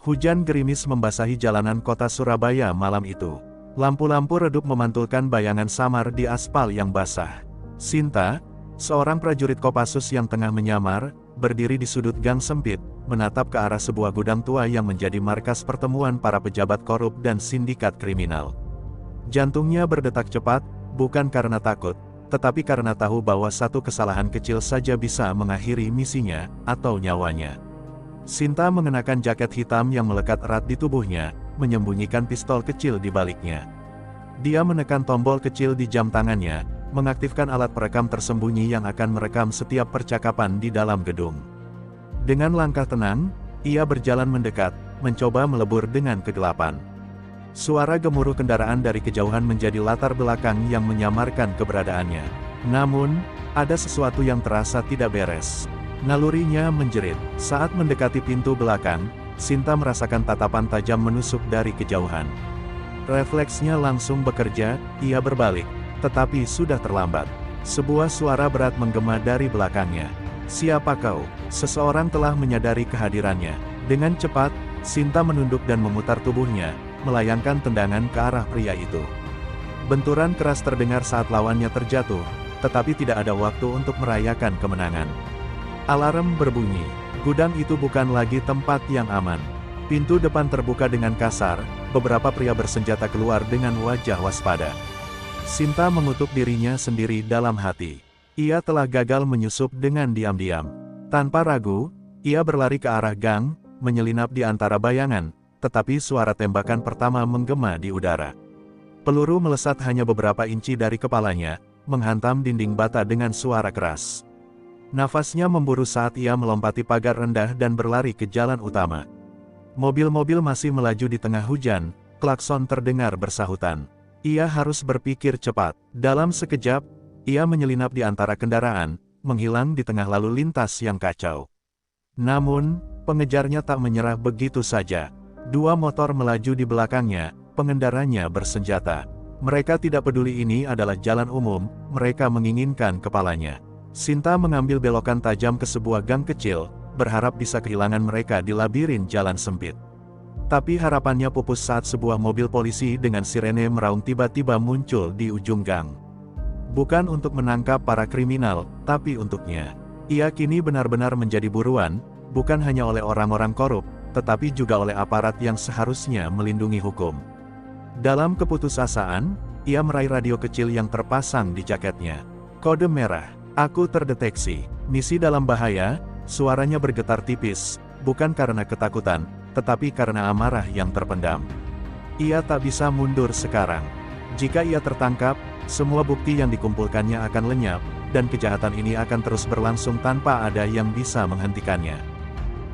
Hujan gerimis membasahi jalanan kota Surabaya malam itu. Lampu-lampu redup memantulkan bayangan samar di aspal yang basah. Sinta, seorang prajurit Kopassus yang tengah menyamar, berdiri di sudut gang sempit, menatap ke arah sebuah gudang tua yang menjadi markas pertemuan para pejabat korup dan sindikat kriminal. Jantungnya berdetak cepat, bukan karena takut, tetapi karena tahu bahwa satu kesalahan kecil saja bisa mengakhiri misinya, atau nyawanya. Sinta mengenakan jaket hitam yang melekat erat di tubuhnya, menyembunyikan pistol kecil di baliknya. Dia menekan tombol kecil di jam tangannya, mengaktifkan alat perekam tersembunyi yang akan merekam setiap percakapan di dalam gedung. Dengan langkah tenang, ia berjalan mendekat, mencoba melebur dengan kegelapan. Suara gemuruh kendaraan dari kejauhan menjadi latar belakang yang menyamarkan keberadaannya. Namun, ada sesuatu yang terasa tidak beres. Nalurinya menjerit. Saat mendekati pintu belakang, Sinta merasakan tatapan tajam menusuk dari kejauhan. Refleksnya langsung bekerja, ia berbalik. Tetapi sudah terlambat. Sebuah suara berat menggema dari belakangnya. "Siapa kau?" Seseorang telah menyadari kehadirannya. Dengan cepat, Sinta menunduk dan memutar tubuhnya, melayangkan tendangan ke arah pria itu. Benturan keras terdengar saat lawannya terjatuh, tetapi tidak ada waktu untuk merayakan kemenangan. Alarm berbunyi. Gudang itu bukan lagi tempat yang aman. Pintu depan terbuka dengan kasar, beberapa pria bersenjata keluar dengan wajah waspada. Sinta mengutuk dirinya sendiri dalam hati. Ia telah gagal menyusup dengan diam-diam. Tanpa ragu, ia berlari ke arah gang, menyelinap di antara bayangan, tetapi suara tembakan pertama menggema di udara. Peluru melesat hanya beberapa inci dari kepalanya, menghantam dinding bata dengan suara keras. Nafasnya memburu saat ia melompati pagar rendah dan berlari ke jalan utama. Mobil-mobil masih melaju di tengah hujan, klakson terdengar bersahutan. Ia harus berpikir cepat. Dalam sekejap, ia menyelinap di antara kendaraan, menghilang di tengah lalu lintas yang kacau. Namun, pengejarnya tak menyerah begitu saja. Dua motor melaju di belakangnya, pengendaranya bersenjata. Mereka tidak peduli ini adalah jalan umum, mereka menginginkan kepalanya. Sinta mengambil belokan tajam ke sebuah gang kecil, berharap bisa kehilangan mereka di labirin jalan sempit. Tapi harapannya pupus saat sebuah mobil polisi dengan sirene meraung tiba-tiba muncul di ujung gang. Bukan untuk menangkap para kriminal, tapi untuknya. Ia kini benar-benar menjadi buruan, bukan hanya oleh orang-orang korup, tetapi juga oleh aparat yang seharusnya melindungi hukum. Dalam keputusasaan, ia meraih radio kecil yang terpasang di jaketnya. Kode merah. "Aku terdeteksi. Misi dalam bahaya." Suaranya bergetar tipis, bukan karena ketakutan, tetapi karena amarah yang terpendam. Ia tak bisa mundur sekarang. Jika ia tertangkap, semua bukti yang dikumpulkannya akan lenyap, dan kejahatan ini akan terus berlangsung tanpa ada yang bisa menghentikannya.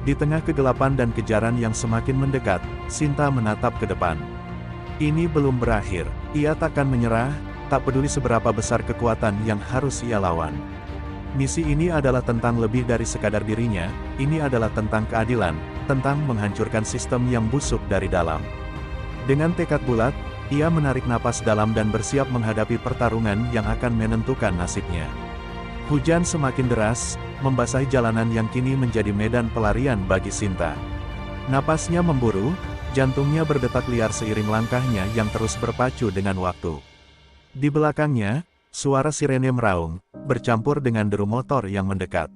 Di tengah kegelapan dan kejaran yang semakin mendekat, Sinta menatap ke depan. Ini belum berakhir. Ia takkan menyerah, tak peduli seberapa besar kekuatan yang harus ia lawan. Misi ini adalah tentang lebih dari sekadar dirinya, ini adalah tentang keadilan, tentang menghancurkan sistem yang busuk dari dalam. Dengan tekad bulat, ia menarik napas dalam dan bersiap menghadapi pertarungan yang akan menentukan nasibnya. Hujan semakin deras, membasahi jalanan yang kini menjadi medan pelarian bagi Sinta. Napasnya memburu, jantungnya berdetak liar seiring langkahnya yang terus berpacu dengan waktu. Di belakangnya, suara sirene meraung, bercampur dengan deru motor yang mendekat.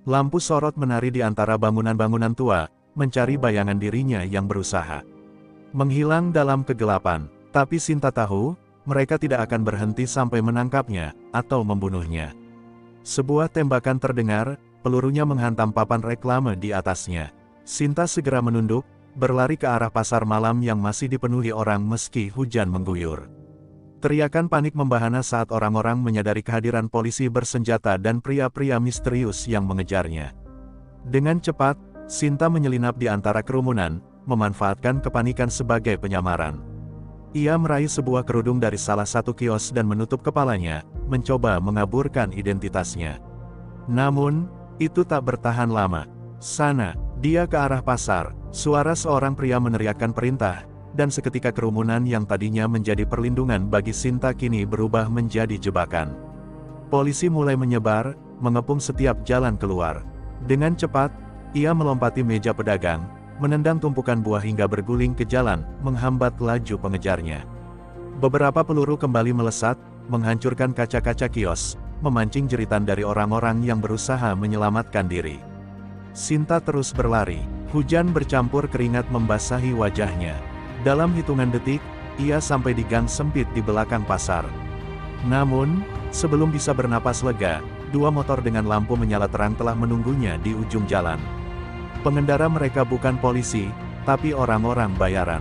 Lampu sorot menari di antara bangunan-bangunan tua, mencari bayangan dirinya yang berusaha menghilang dalam kegelapan. Tapi Sinta tahu, mereka tidak akan berhenti sampai menangkapnya, atau membunuhnya. Sebuah tembakan terdengar, pelurunya menghantam papan reklame di atasnya. Sinta segera menunduk, berlari ke arah pasar malam yang masih dipenuhi orang meski hujan mengguyur. Teriakan panik membahana saat orang-orang menyadari kehadiran polisi bersenjata dan pria-pria misterius yang mengejarnya. Dengan cepat, Sinta menyelinap di antara kerumunan, memanfaatkan kepanikan sebagai penyamaran. Ia meraih sebuah kerudung dari salah satu kios dan menutup kepalanya, mencoba mengaburkan identitasnya. Namun, itu tak bertahan lama. "Sana!" Dia ke arah pasar, suara seorang pria meneriakkan perintah, dan seketika kerumunan yang tadinya menjadi perlindungan bagi Sinta kini berubah menjadi jebakan. Polisi mulai menyebar, mengepung setiap jalan keluar. Dengan cepat, ia melompati meja pedagang, menendang tumpukan buah hingga berguling ke jalan, menghambat laju pengejarnya. Beberapa peluru kembali melesat, menghancurkan kaca-kaca kios, memancing jeritan dari orang-orang yang berusaha menyelamatkan diri. Sinta terus berlari, hujan bercampur keringat membasahi wajahnya. Dalam hitungan detik, ia sampai di gang sempit di belakang pasar. Namun, sebelum bisa bernapas lega, dua motor dengan lampu menyala terang telah menunggunya di ujung jalan. Pengendara mereka bukan polisi, tapi orang-orang bayaran.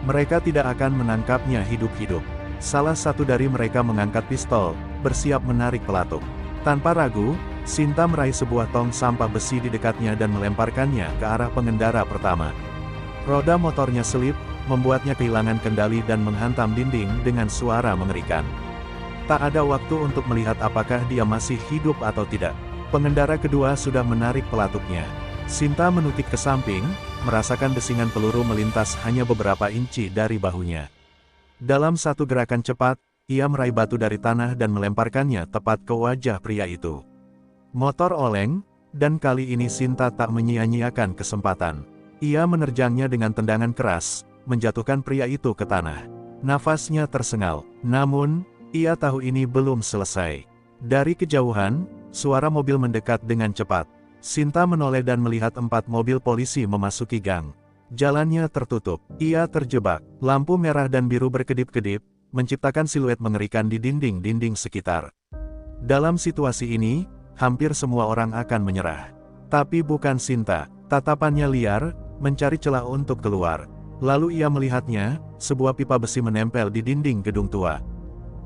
Mereka tidak akan menangkapnya hidup-hidup. Salah satu dari mereka mengangkat pistol, bersiap menarik pelatuk. Tanpa ragu, Sinta meraih sebuah tong sampah besi di dekatnya dan melemparkannya ke arah pengendara pertama. Roda motornya selip, membuatnya kehilangan kendali dan menghantam dinding dengan suara mengerikan. Tak ada waktu untuk melihat apakah dia masih hidup atau tidak. Pengendara kedua sudah menarik pelatuknya. Sinta menutik ke samping, merasakan desingan peluru melintas hanya beberapa inci dari bahunya. Dalam satu gerakan cepat, ia meraih batu dari tanah dan melemparkannya tepat ke wajah pria itu. Motor oleng, dan kali ini Sinta tak menyia-nyiakan kesempatan. Ia menerjangnya dengan tendangan keras, menjatuhkan pria itu ke tanah. Nafasnya tersengal, namun, ia tahu ini belum selesai. Dari kejauhan, suara mobil mendekat dengan cepat. Sinta menoleh dan melihat 4 mobil polisi memasuki gang. Jalannya tertutup, ia terjebak, lampu merah dan biru berkedip-kedip, menciptakan siluet mengerikan di dinding-dinding sekitar. Dalam situasi ini, hampir semua orang akan menyerah. Tapi bukan Sinta, tatapannya liar, mencari celah untuk keluar. Lalu ia melihatnya, sebuah pipa besi menempel di dinding gedung tua.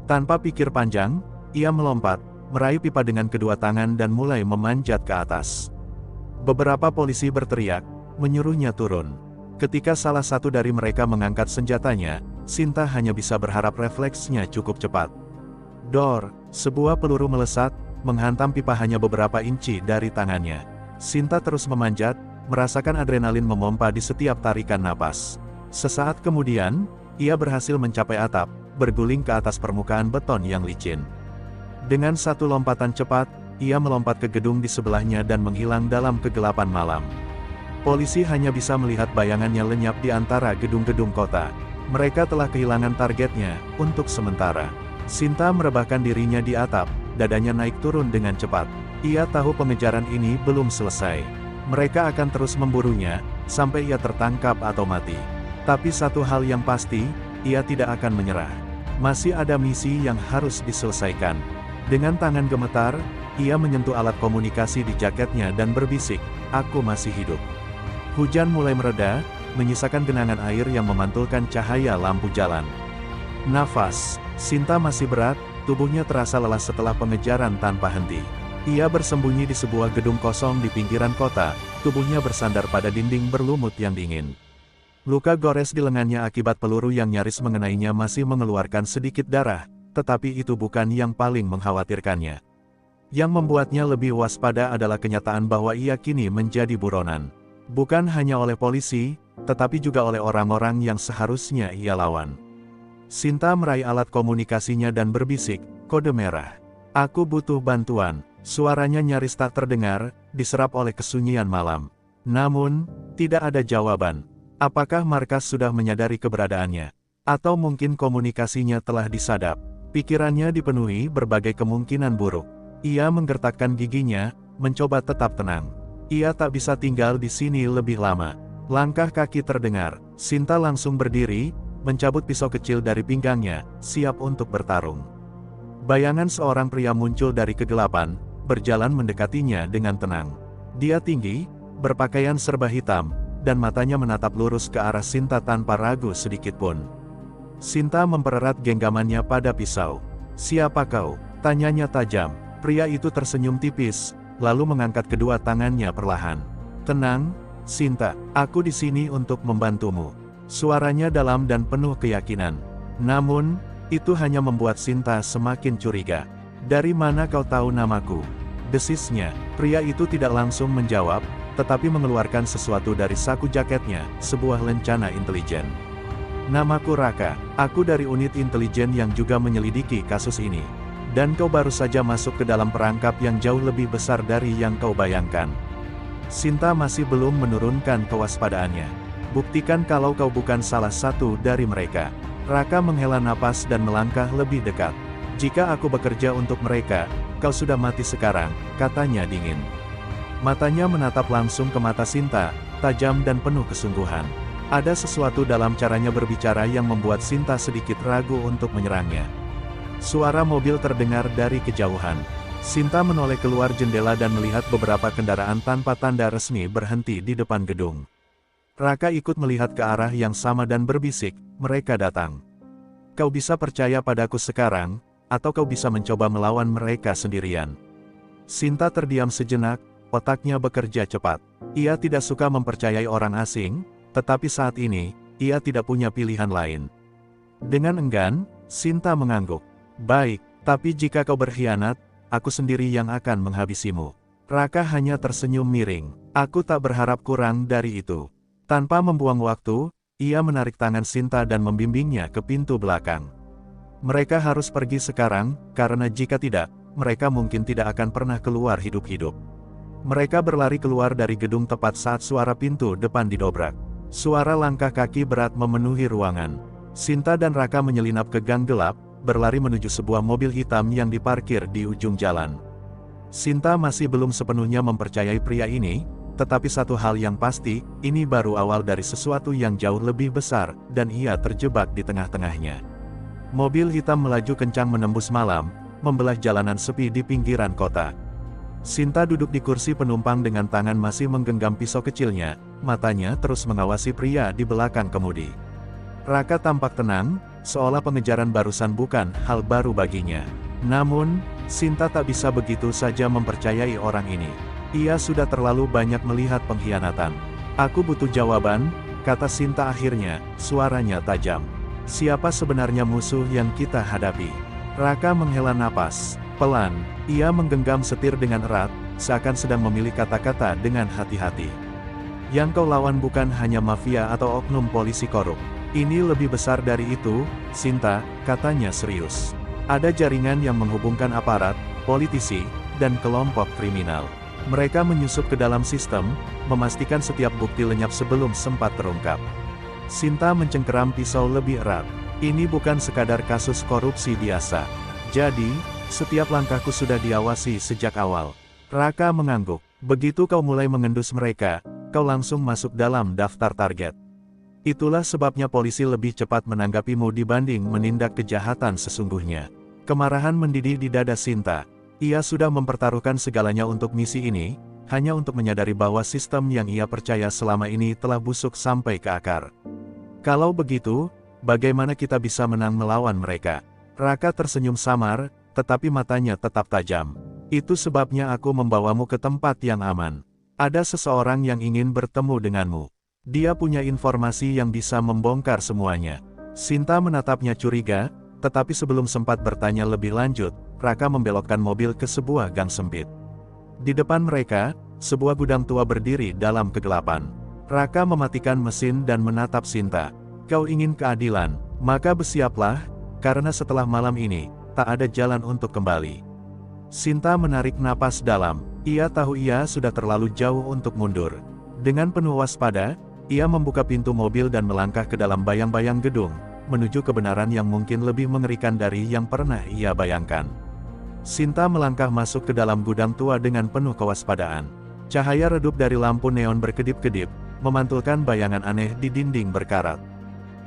Tanpa pikir panjang, ia melompat, meraih pipa dengan kedua tangan dan mulai memanjat ke atas. Beberapa polisi berteriak, menyuruhnya turun. Ketika salah satu dari mereka mengangkat senjatanya, Sinta hanya bisa berharap refleksnya cukup cepat. Dor, sebuah peluru melesat, menghantam pipa hanya beberapa inci dari tangannya. Sinta terus memanjat, merasakan adrenalin memompa di setiap tarikan napas. Sesaat kemudian, ia berhasil mencapai atap, berguling ke atas permukaan beton yang licin. Dengan satu lompatan cepat, ia melompat ke gedung di sebelahnya dan menghilang dalam kegelapan malam. Polisi hanya bisa melihat bayangannya lenyap di antara gedung-gedung kota. Mereka telah kehilangan targetnya, untuk sementara. Sinta merebahkan dirinya di atap, dadanya naik turun dengan cepat. Ia tahu pengejaran ini belum selesai. Mereka akan terus memburunya, sampai ia tertangkap atau mati. Tapi satu hal yang pasti, ia tidak akan menyerah. Masih ada misi yang harus diselesaikan. Dengan tangan gemetar, ia menyentuh alat komunikasi di jaketnya dan berbisik, "Aku masih hidup." Hujan mulai mereda, menyisakan genangan air yang memantulkan cahaya lampu jalan. Nafas Sinta masih berat, tubuhnya terasa lelah setelah pengejaran tanpa henti. Ia bersembunyi di sebuah gedung kosong di pinggiran kota, tubuhnya bersandar pada dinding berlumut yang dingin. Luka gores di lengannya akibat peluru yang nyaris mengenainya masih mengeluarkan sedikit darah, tetapi itu bukan yang paling mengkhawatirkannya. Yang membuatnya lebih waspada adalah kenyataan bahwa ia kini menjadi buronan. Bukan hanya oleh polisi, tetapi juga oleh orang-orang yang seharusnya ia lawan. Sinta meraih alat komunikasinya dan berbisik, "Kode merah. Aku butuh bantuan." Suaranya nyaris tak terdengar, diserap oleh kesunyian malam. Namun, tidak ada jawaban. Apakah markas sudah menyadari keberadaannya? Atau mungkin komunikasinya telah disadap? Pikirannya dipenuhi berbagai kemungkinan buruk. Ia menggertakkan giginya, mencoba tetap tenang. Ia tak bisa tinggal di sini lebih lama. Langkah kaki terdengar, Sinta langsung berdiri, mencabut pisau kecil dari pinggangnya, siap untuk bertarung. Bayangan seorang pria muncul dari kegelapan, berjalan mendekatinya dengan tenang. Dia tinggi, berpakaian serba hitam, dan matanya menatap lurus ke arah Sinta tanpa ragu sedikitpun. Sinta mempererat genggamannya pada pisau. "Siapa kau?" tanyanya tajam. Pria itu tersenyum tipis, lalu mengangkat kedua tangannya perlahan. "Tenang, Sinta, aku di sini untuk membantumu." Suaranya dalam dan penuh keyakinan. Namun, itu hanya membuat Sinta semakin curiga. "Dari mana kau tahu namaku?" desisnya. Pria itu tidak langsung menjawab, tetapi mengeluarkan sesuatu dari saku jaketnya, sebuah lencana intelijen. "Namaku Raka, aku dari unit intelijen yang juga menyelidiki kasus ini. Dan kau baru saja masuk ke dalam perangkap yang jauh lebih besar dari yang kau bayangkan." Sinta masih belum menurunkan kewaspadaannya. Buktikan kalau kau bukan salah satu dari mereka. Raka menghela napas dan melangkah lebih dekat. Jika aku bekerja untuk mereka, kau sudah mati sekarang, katanya dingin. Matanya menatap langsung ke mata Sinta, tajam dan penuh kesungguhan. Ada sesuatu dalam caranya berbicara yang membuat Sinta sedikit ragu untuk menyerangnya. Suara mobil terdengar dari kejauhan. Sinta menoleh keluar jendela dan melihat beberapa kendaraan tanpa tanda resmi berhenti di depan gedung. Raka ikut melihat ke arah yang sama dan berbisik, mereka datang. Kau bisa percaya padaku sekarang, atau kau bisa mencoba melawan mereka sendirian. Sinta terdiam sejenak, otaknya bekerja cepat. Ia tidak suka mempercayai orang asing, tetapi saat ini, ia tidak punya pilihan lain. Dengan enggan, Sinta mengangguk. Baik, tapi jika kau berkhianat, aku sendiri yang akan menghabisimu. Raka hanya tersenyum miring. Aku tak berharap kurang dari itu. Tanpa membuang waktu, ia menarik tangan Sinta dan membimbingnya ke pintu belakang. Mereka harus pergi sekarang, karena jika tidak, mereka mungkin tidak akan pernah keluar hidup-hidup. Mereka berlari keluar dari gedung tepat saat suara pintu depan didobrak. Suara langkah kaki berat memenuhi ruangan. Sinta dan Raka menyelinap ke gang gelap, berlari menuju sebuah mobil hitam yang diparkir di ujung jalan. Sinta masih belum sepenuhnya mempercayai pria ini, tetapi satu hal yang pasti, ini baru awal dari sesuatu yang jauh lebih besar, dan ia terjebak di tengah-tengahnya. Mobil hitam melaju kencang menembus malam, membelah jalanan sepi di pinggiran kota. Sinta duduk di kursi penumpang dengan tangan masih menggenggam pisau kecilnya, matanya terus mengawasi pria di belakang kemudi. Raka tampak tenang, seolah pengejaran barusan bukan hal baru baginya. Namun, Sinta tak bisa begitu saja mempercayai orang ini. Ia sudah terlalu banyak melihat pengkhianatan. Aku butuh jawaban, kata Sinta akhirnya, suaranya tajam. Siapa sebenarnya musuh yang kita hadapi? Raka menghela napas. Pelan, ia menggenggam setir dengan erat, seakan sedang memilih kata-kata dengan hati-hati. Yang kau lawan bukan hanya mafia atau oknum polisi korup. Ini lebih besar dari itu, Sinta, katanya serius. Ada jaringan yang menghubungkan aparat, politisi, dan kelompok kriminal. Mereka menyusup ke dalam sistem, memastikan setiap bukti lenyap sebelum sempat terungkap. Sinta mencengkeram pisau lebih erat. Ini bukan sekadar kasus korupsi biasa. Jadi, setiap langkahku sudah diawasi sejak awal. Raka mengangguk. Begitu kau mulai mengendus mereka, kau langsung masuk dalam daftar target. Itulah sebabnya polisi lebih cepat menanggapimu dibanding menindak kejahatan sesungguhnya. Kemarahan mendidih di dada Sinta. Ia sudah mempertaruhkan segalanya untuk misi ini, hanya untuk menyadari bahwa sistem yang ia percaya selama ini telah busuk sampai ke akar. Kalau begitu, bagaimana kita bisa menang melawan mereka? Raka tersenyum samar, tetapi matanya tetap tajam. Itu sebabnya aku membawamu ke tempat yang aman. Ada seseorang yang ingin bertemu denganmu. Dia punya informasi yang bisa membongkar semuanya. Sinta menatapnya curiga, tetapi sebelum sempat bertanya lebih lanjut, Raka membelokkan mobil ke sebuah gang sempit. Di depan mereka, sebuah gudang tua berdiri dalam kegelapan. Raka mematikan mesin dan menatap Sinta. Kau ingin keadilan, maka bersiaplah, karena setelah malam ini, tak ada jalan untuk kembali. Sinta menarik napas dalam. Ia tahu ia sudah terlalu jauh untuk mundur. Dengan penuh waspada, ia membuka pintu mobil dan melangkah ke dalam bayang-bayang gedung, menuju kebenaran yang mungkin lebih mengerikan dari yang pernah ia bayangkan. Sinta melangkah masuk ke dalam gudang tua dengan penuh kewaspadaan. Cahaya redup dari lampu neon berkedip-kedip, memantulkan bayangan aneh di dinding berkarat.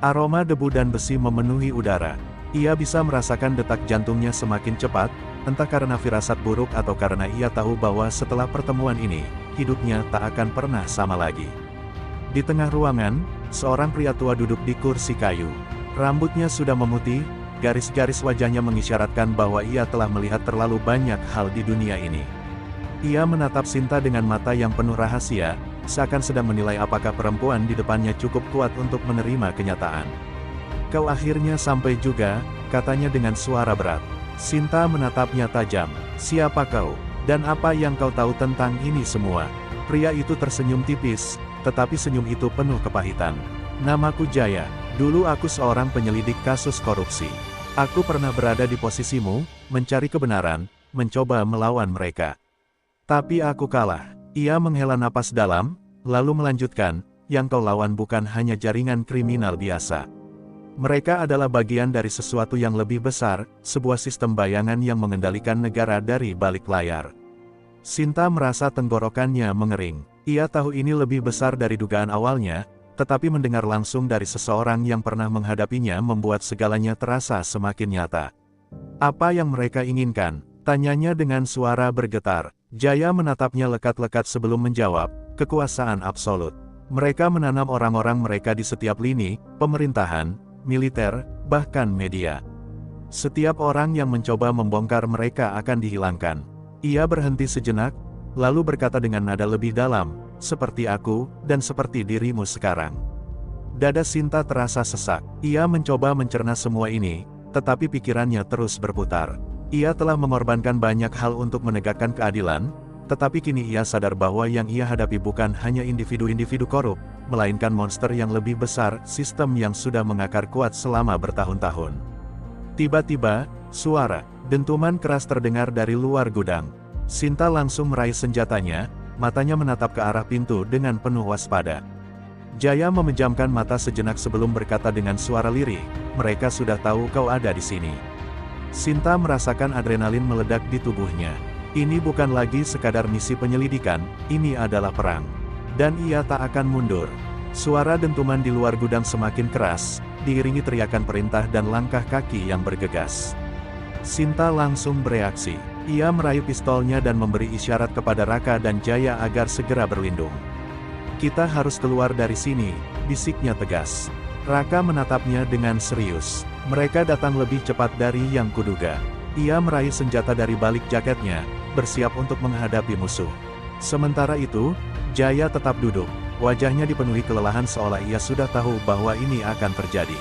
Aroma debu dan besi memenuhi udara. Ia bisa merasakan detak jantungnya semakin cepat, entah karena firasat buruk atau karena ia tahu bahwa setelah pertemuan ini, hidupnya tak akan pernah sama lagi. Di tengah ruangan, seorang pria tua duduk di kursi kayu. Rambutnya sudah memutih, garis-garis wajahnya mengisyaratkan bahwa ia telah melihat terlalu banyak hal di dunia ini. Ia menatap Sinta dengan mata yang penuh rahasia, seakan sedang menilai apakah perempuan di depannya cukup kuat untuk menerima kenyataan. Kau akhirnya sampai juga, katanya dengan suara berat. Sinta menatapnya tajam. Siapa kau? Dan apa yang kau tahu tentang ini semua? Pria itu tersenyum tipis, tetapi senyum itu penuh kepahitan. Namaku Jaya. Dulu aku seorang penyelidik kasus korupsi. Aku pernah berada di posisimu, mencari kebenaran, mencoba melawan mereka. Tapi aku kalah. Ia menghela napas dalam, lalu melanjutkan, yang kau lawan bukan hanya jaringan kriminal biasa. Mereka adalah bagian dari sesuatu yang lebih besar, sebuah sistem bayangan yang mengendalikan negara dari balik layar. Sinta merasa tenggorokannya mengering. Ia tahu ini lebih besar dari dugaan awalnya, tetapi mendengar langsung dari seseorang yang pernah menghadapinya membuat segalanya terasa semakin nyata. Apa yang mereka inginkan? Tanyanya dengan suara bergetar. Jaya menatapnya lekat-lekat sebelum menjawab, kekuasaan absolut. Mereka menanam orang-orang mereka di setiap lini, pemerintahan, militer, bahkan media. Setiap orang yang mencoba membongkar mereka akan dihilangkan. Ia berhenti sejenak, lalu berkata dengan nada lebih dalam, seperti aku, dan seperti dirimu sekarang. Dada Sinta terasa sesak. Ia mencoba mencerna semua ini, tetapi pikirannya terus berputar. Ia telah mengorbankan banyak hal untuk menegakkan keadilan, tetapi kini ia sadar bahwa yang ia hadapi bukan hanya individu-individu korup, melainkan monster yang lebih besar, sistem yang sudah mengakar kuat selama bertahun-tahun. Tiba-tiba, suara dentuman keras terdengar dari luar gudang. Sinta langsung meraih senjatanya, matanya menatap ke arah pintu dengan penuh waspada. Jaya memejamkan mata sejenak sebelum berkata dengan suara lirih, mereka sudah tahu kau ada di sini. Sinta merasakan adrenalin meledak di tubuhnya. Ini bukan lagi sekadar misi penyelidikan, ini adalah perang. Dan ia tak akan mundur. Suara dentuman di luar gudang semakin keras, diiringi teriakan perintah dan langkah kaki yang bergegas. Sinta langsung bereaksi. Ia meraih pistolnya dan memberi isyarat kepada Raka dan Jaya agar segera berlindung. Kita harus keluar dari sini, bisiknya tegas. Raka menatapnya dengan serius. Mereka datang lebih cepat dari yang kuduga. Ia meraih senjata dari balik jaketnya, bersiap untuk menghadapi musuh. Sementara itu, Jaya tetap duduk. Wajahnya dipenuhi kelelahan seolah ia sudah tahu bahwa ini akan terjadi.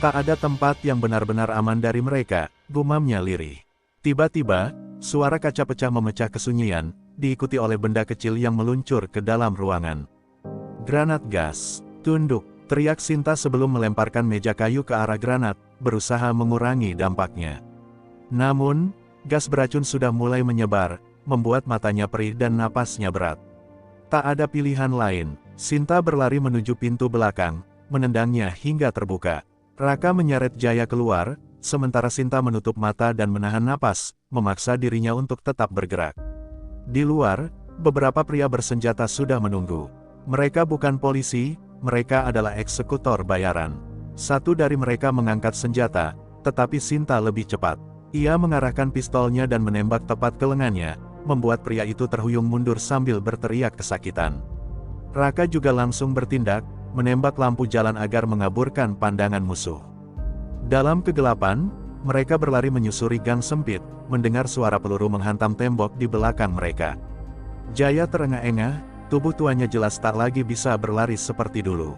Tak ada tempat yang benar-benar aman dari mereka, gumamnya lirih. Tiba-tiba, suara kaca pecah memecah kesunyian, diikuti oleh benda kecil yang meluncur ke dalam ruangan. Granat gas. Tunduk, teriak Sinta sebelum melemparkan meja kayu ke arah granat, berusaha mengurangi dampaknya. Namun, gas beracun sudah mulai menyebar, membuat matanya perih dan napasnya berat. Tak ada pilihan lain, Sinta berlari menuju pintu belakang, menendangnya hingga terbuka. Raka menyeret Jaya keluar, sementara Sinta menutup mata dan menahan napas, memaksa dirinya untuk tetap bergerak. Di luar, beberapa pria bersenjata sudah menunggu. Mereka bukan polisi, mereka adalah eksekutor bayaran. Satu dari mereka mengangkat senjata, tetapi Sinta lebih cepat. Ia mengarahkan pistolnya dan menembak tepat ke lengannya, membuat pria itu terhuyung mundur sambil berteriak kesakitan. Raka juga langsung bertindak, menembak lampu jalan agar mengaburkan pandangan musuh. Dalam kegelapan, mereka berlari menyusuri gang sempit, mendengar suara peluru menghantam tembok di belakang mereka. Jaya terengah-engah, tubuh tuanya jelas tak lagi bisa berlari seperti dulu.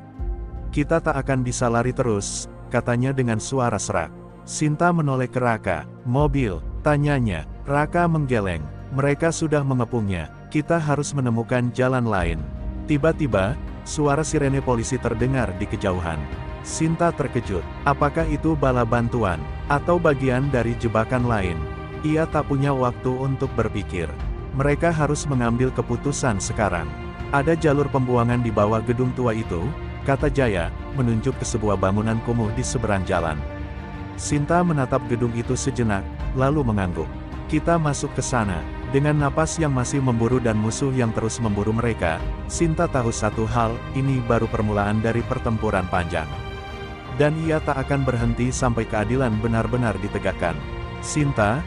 Kita tak akan bisa lari terus, katanya dengan suara serak. Sinta menoleh ke Raka. Mobil, tanyanya. Raka menggeleng. Mereka sudah mengepungnya. Kita harus menemukan jalan lain. Tiba-tiba, suara sirene polisi terdengar di kejauhan. Sinta terkejut. Apakah itu bala bantuan, atau bagian dari jebakan lain? Ia tak punya waktu untuk berpikir. Mereka harus mengambil keputusan sekarang. Ada jalur pembuangan di bawah gedung tua itu, kata Jaya, menunjuk ke sebuah bangunan kumuh di seberang jalan. Sinta menatap gedung itu sejenak, lalu mengangguk. Kita masuk ke sana. Dengan napas yang masih memburu dan musuh yang terus memburu mereka, Sinta tahu satu hal, ini baru permulaan dari pertempuran panjang. Dan ia tak akan berhenti sampai keadilan benar-benar ditegakkan. Sinta,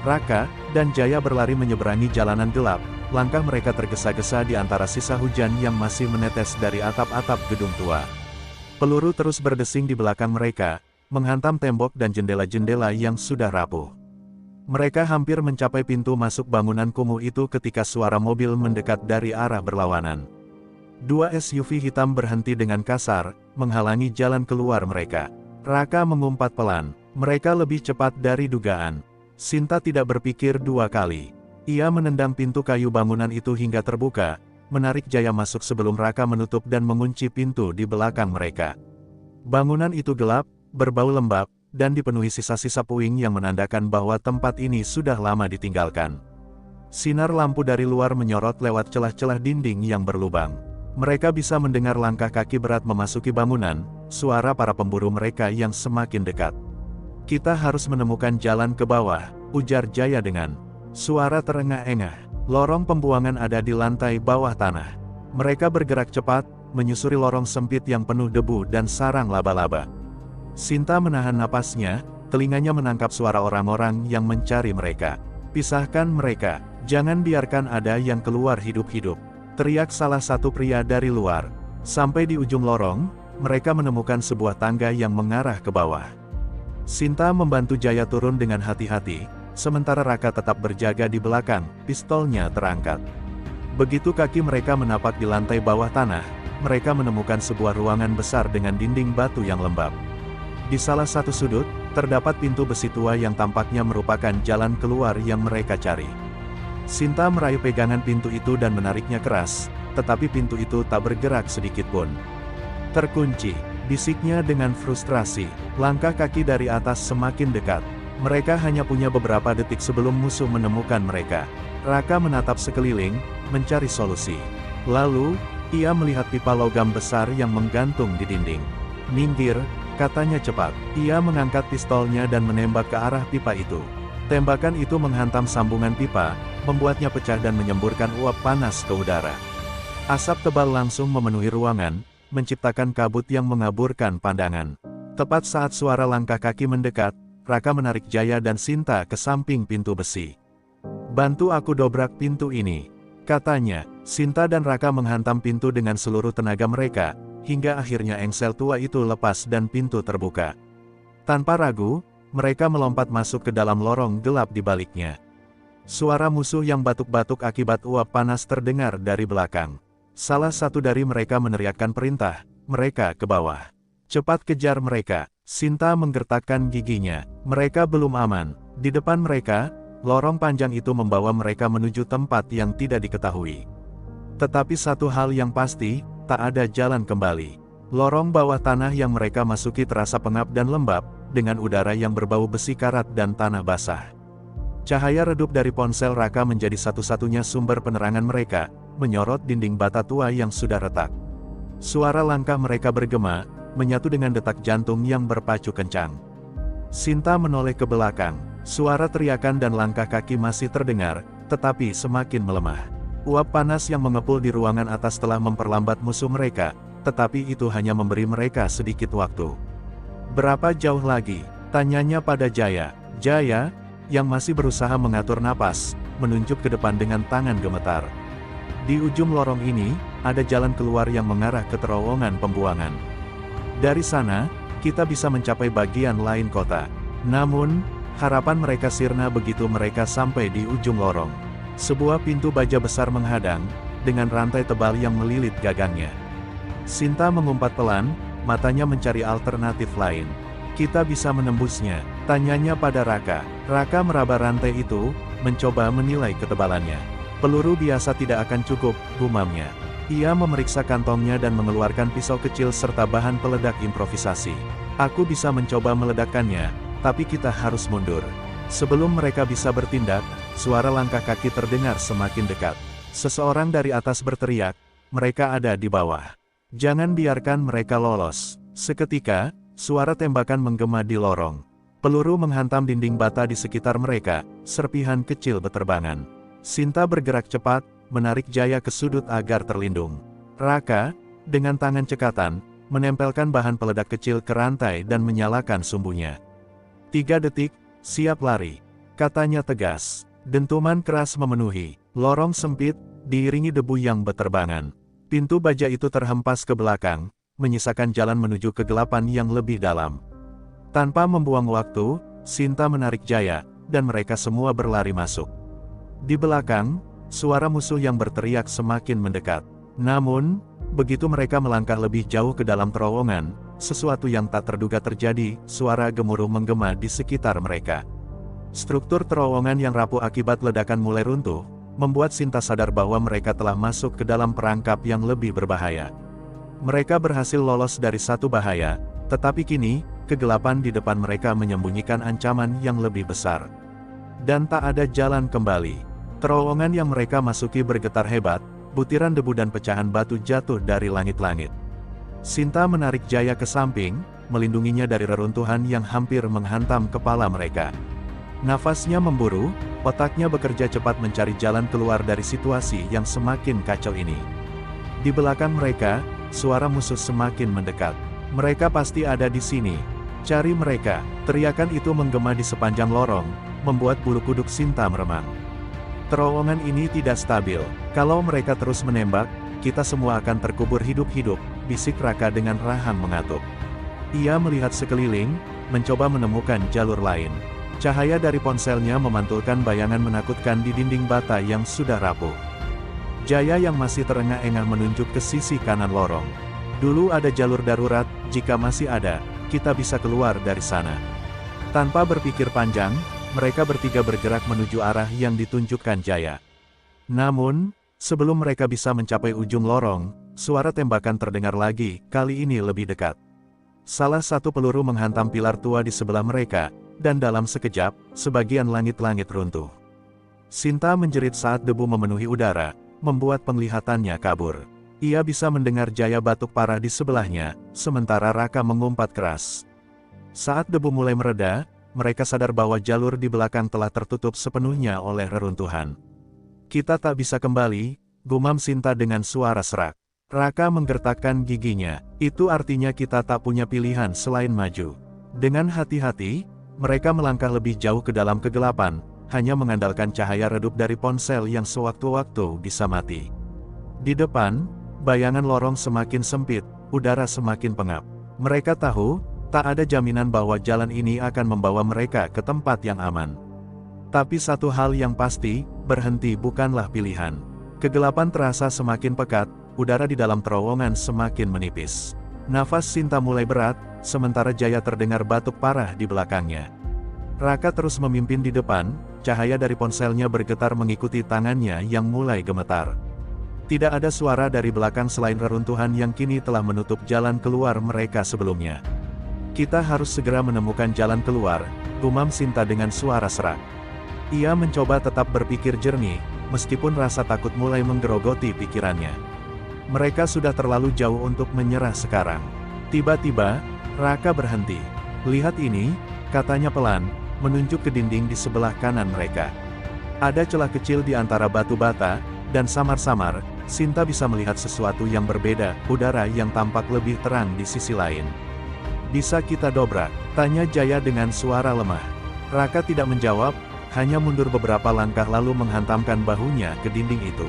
Raka, dan Jaya berlari menyeberangi jalanan gelap, langkah mereka tergesa-gesa di antara sisa hujan yang masih menetes dari atap-atap gedung tua. Peluru terus berdesing di belakang mereka, menghantam tembok dan jendela-jendela yang sudah rapuh. Mereka hampir mencapai pintu masuk bangunan kumuh itu ketika suara mobil mendekat dari arah berlawanan. Dua SUV hitam berhenti dengan kasar, menghalangi jalan keluar mereka. Raka mengumpat pelan. Mereka lebih cepat dari dugaan. Sinta tidak berpikir dua kali. Ia menendang pintu kayu bangunan itu hingga terbuka, menarik Jaya masuk sebelum Raka menutup dan mengunci pintu di belakang mereka. Bangunan itu gelap, berbau lembab, dan dipenuhi sisa-sisa puing yang menandakan bahwa tempat ini sudah lama ditinggalkan. Sinar lampu dari luar menyorot lewat celah-celah dinding yang berlubang. Mereka bisa mendengar langkah kaki berat memasuki bangunan, suara para pemburu mereka yang semakin dekat. Kita harus menemukan jalan ke bawah, ujar Jaya dengan suara terengah-engah. Lorong pembuangan ada di lantai bawah tanah. Mereka bergerak cepat, menyusuri lorong sempit yang penuh debu dan sarang laba-laba. Sinta menahan napasnya, telinganya menangkap suara orang-orang yang mencari mereka. Pisahkan mereka, jangan biarkan ada yang keluar hidup-hidup, teriak salah satu pria dari luar. Sampai di ujung lorong, mereka menemukan sebuah tangga yang mengarah ke bawah. Sinta membantu Jaya turun dengan hati-hati, sementara Raka tetap berjaga di belakang, pistolnya terangkat. Begitu kaki mereka menapak di lantai bawah tanah, mereka menemukan sebuah ruangan besar dengan dinding batu yang lembab. Di salah satu sudut, terdapat pintu besi tua yang tampaknya merupakan jalan keluar yang mereka cari. Sinta meraih pegangan pintu itu dan menariknya keras, tetapi pintu itu tak bergerak sedikit pun. Terkunci, bisiknya dengan frustrasi. Langkah kaki dari atas semakin dekat. Mereka hanya punya beberapa detik sebelum musuh menemukan mereka. Raka menatap sekeliling, mencari solusi. Lalu, ia melihat pipa logam besar yang menggantung di dinding. "Minggir," katanya cepat. Ia mengangkat pistolnya dan menembak ke arah pipa itu. Tembakan itu menghantam sambungan pipa, membuatnya pecah dan menyemburkan uap panas ke udara. Asap tebal langsung memenuhi ruangan, menciptakan kabut yang mengaburkan pandangan. Tepat saat suara langkah kaki mendekat, Raka menarik Jaya dan Sinta ke samping pintu besi. "Bantu aku dobrak pintu ini," katanya. Sinta dan Raka menghantam pintu dengan seluruh tenaga mereka, hingga akhirnya engsel tua itu lepas dan pintu terbuka. Tanpa ragu, mereka melompat masuk ke dalam lorong gelap di baliknya. Suara musuh yang batuk-batuk akibat uap panas terdengar dari belakang. Salah satu dari mereka meneriakkan perintah, "Mereka ke bawah. Cepat kejar mereka." Sinta menggertakkan giginya. Mereka belum aman. Di depan mereka, lorong panjang itu membawa mereka menuju tempat yang tidak diketahui. Tetapi satu hal yang pasti, tak ada jalan kembali. Lorong bawah tanah yang mereka masuki terasa pengap dan lembab, dengan udara yang berbau besi karat dan tanah basah. Cahaya redup dari ponsel Raka menjadi satu-satunya sumber penerangan mereka, menyorot dinding bata tua yang sudah retak. Suara langkah mereka bergema, menyatu dengan detak jantung yang berpacu kencang. Sinta menoleh ke belakang. Suara teriakan dan langkah kaki masih terdengar, tetapi semakin melemah. Uap panas yang mengepul di ruangan atas telah memperlambat musuh mereka, tetapi itu hanya memberi mereka sedikit waktu. "Berapa jauh lagi?" tanyanya pada Jaya. Jaya, yang masih berusaha mengatur napas, menunjuk ke depan dengan tangan gemetar. "Di ujung lorong ini, ada jalan keluar yang mengarah ke terowongan pembuangan. Dari sana, kita bisa mencapai bagian lain kota." Namun, harapan mereka sirna begitu mereka sampai di ujung lorong. Sebuah pintu baja besar menghadang, dengan rantai tebal yang melilit gagangnya. Sinta mengumpat pelan, matanya mencari alternatif lain. "Kita bisa menembusnya?" tanyanya pada Raka. Raka meraba rantai itu, mencoba menilai ketebalannya. "Peluru biasa tidak akan cukup," gumamnya. Ia memeriksa kantongnya dan mengeluarkan pisau kecil serta bahan peledak improvisasi. "Aku bisa mencoba meledakkannya, tapi kita harus mundur." Sebelum mereka bisa bertindak, suara langkah kaki terdengar semakin dekat. Seseorang dari atas berteriak, "Mereka ada di bawah. Jangan biarkan mereka lolos." Seketika, suara tembakan menggema di lorong. Peluru menghantam dinding bata di sekitar mereka, serpihan kecil beterbangan. Sinta bergerak cepat, menarik Jaya ke sudut agar terlindung. Raka, dengan tangan cekatan, menempelkan bahan peledak kecil ke rantai dan menyalakan sumbunya. 3 detik, siap lari, katanya tegas. Dentuman keras memenuhi lorong sempit, diiringi debu yang beterbangan. Pintu baja itu terhempas ke belakang, menyisakan jalan menuju kegelapan yang lebih dalam. Tanpa membuang waktu, Sinta menarik Jaya, dan mereka semua berlari masuk. Di belakang, suara musuh yang berteriak semakin mendekat. Namun, begitu mereka melangkah lebih jauh ke dalam terowongan, sesuatu yang tak terduga terjadi. Suara gemuruh menggema di sekitar mereka. Struktur terowongan yang rapuh akibat ledakan mulai runtuh, membuat Sinta sadar bahwa mereka telah masuk ke dalam perangkap yang lebih berbahaya. Mereka berhasil lolos dari satu bahaya, tetapi kini, kegelapan di depan mereka menyembunyikan ancaman yang lebih besar. Dan tak ada jalan kembali. Terowongan yang mereka masuki bergetar hebat, butiran debu dan pecahan batu jatuh dari langit-langit. Sinta menarik Jaya ke samping, melindunginya dari reruntuhan yang hampir menghantam kepala mereka. Nafasnya memburu, otaknya bekerja cepat mencari jalan keluar dari situasi yang semakin kacau ini. Di belakang mereka, suara musuh semakin mendekat. Mereka pasti ada di sini. Cari mereka. Teriakan itu menggema di sepanjang lorong, membuat bulu kuduk Sinta meremang. Terowongan ini tidak stabil. Kalau mereka terus menembak, kita semua akan terkubur hidup-hidup, bisik Raka dengan rahang mengatuk. Ia melihat sekeliling, mencoba menemukan jalur lain. Cahaya dari ponselnya memantulkan bayangan menakutkan di dinding bata yang sudah rapuh. Jaya yang masih terengah-engah menunjuk ke sisi kanan lorong. Dulu ada jalur darurat, jika masih ada, kita bisa keluar dari sana. Tanpa berpikir panjang, mereka bertiga bergerak menuju arah yang ditunjukkan Jaya. Namun, sebelum mereka bisa mencapai ujung lorong, suara tembakan terdengar lagi, kali ini lebih dekat. Salah satu peluru menghantam pilar tua di sebelah mereka, dan dalam sekejap, sebagian langit-langit runtuh. Sinta menjerit saat debu memenuhi udara, membuat penglihatannya kabur. Ia bisa mendengar Jaya batuk parah di sebelahnya, sementara Raka mengumpat keras. Saat debu mulai mereda, mereka sadar bahwa jalur di belakang telah tertutup sepenuhnya oleh reruntuhan. Kita tak bisa kembali, gumam Sinta dengan suara serak. Raka menggertakkan giginya, itu artinya kita tak punya pilihan selain maju. Dengan hati-hati, mereka melangkah lebih jauh ke dalam kegelapan, hanya mengandalkan cahaya redup dari ponsel yang sewaktu-waktu bisa mati. Di depan, bayangan lorong semakin sempit, udara semakin pengap. Mereka tahu, tak ada jaminan bahwa jalan ini akan membawa mereka ke tempat yang aman. Tapi satu hal yang pasti, berhenti bukanlah pilihan. Kegelapan terasa semakin pekat, udara di dalam terowongan semakin menipis. Nafas Sinta mulai berat, sementara Jaya terdengar batuk parah di belakangnya. Raka terus memimpin di depan, cahaya dari ponselnya bergetar mengikuti tangannya yang mulai gemetar. Tidak ada suara dari belakang selain reruntuhan yang kini telah menutup jalan keluar mereka sebelumnya. Kita harus segera menemukan jalan keluar, gumam Sinta dengan suara serak. Ia mencoba tetap berpikir jernih, meskipun rasa takut mulai menggerogoti pikirannya. Mereka sudah terlalu jauh untuk menyerah sekarang. Tiba-tiba, Raka berhenti. Lihat ini, katanya pelan, menunjuk ke dinding di sebelah kanan mereka. Ada celah kecil di antara batu bata, dan samar-samar, Sinta bisa melihat sesuatu yang berbeda, udara yang tampak lebih terang di sisi lain. Bisa kita dobrak? Tanya Jaya dengan suara lemah. Raka tidak menjawab, hanya mundur beberapa langkah lalu menghantamkan bahunya ke dinding itu.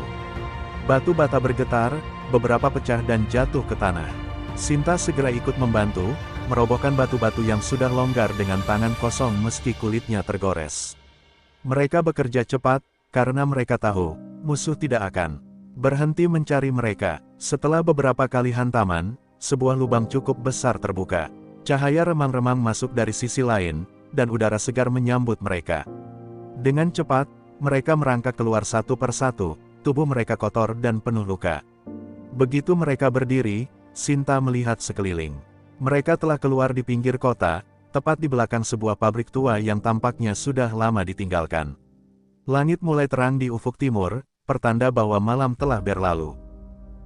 Batu bata bergetar, beberapa pecah dan jatuh ke tanah. Sinta segera ikut membantu, merobohkan batu-batu yang sudah longgar dengan tangan kosong meski kulitnya tergores. Mereka bekerja cepat, karena mereka tahu, musuh tidak akan berhenti mencari mereka. Setelah beberapa kali hantaman, sebuah lubang cukup besar terbuka. Cahaya remang-remang masuk dari sisi lain, dan udara segar menyambut mereka. Dengan cepat, mereka merangkak keluar satu persatu, tubuh mereka kotor dan penuh luka. Begitu mereka berdiri, Sinta melihat sekeliling. Mereka telah keluar di pinggir kota, tepat di belakang sebuah pabrik tua yang tampaknya sudah lama ditinggalkan. Langit mulai terang di ufuk timur, pertanda bahwa malam telah berlalu.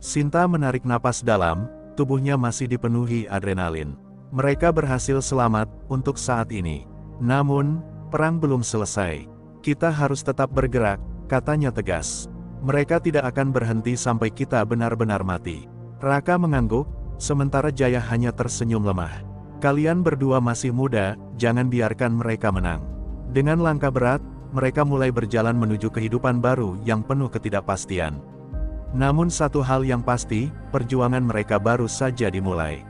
Sinta menarik napas dalam, tubuhnya masih dipenuhi adrenalin. Mereka berhasil selamat untuk saat ini. Namun, perang belum selesai. Kita harus tetap bergerak, katanya tegas. Mereka tidak akan berhenti sampai kita benar-benar mati. Raka mengangguk, sementara Jaya hanya tersenyum lemah. Kalian berdua masih muda, jangan biarkan mereka menang. Dengan langkah berat, mereka mulai berjalan menuju kehidupan baru yang penuh ketidakpastian. Namun satu hal yang pasti, perjuangan mereka baru saja dimulai.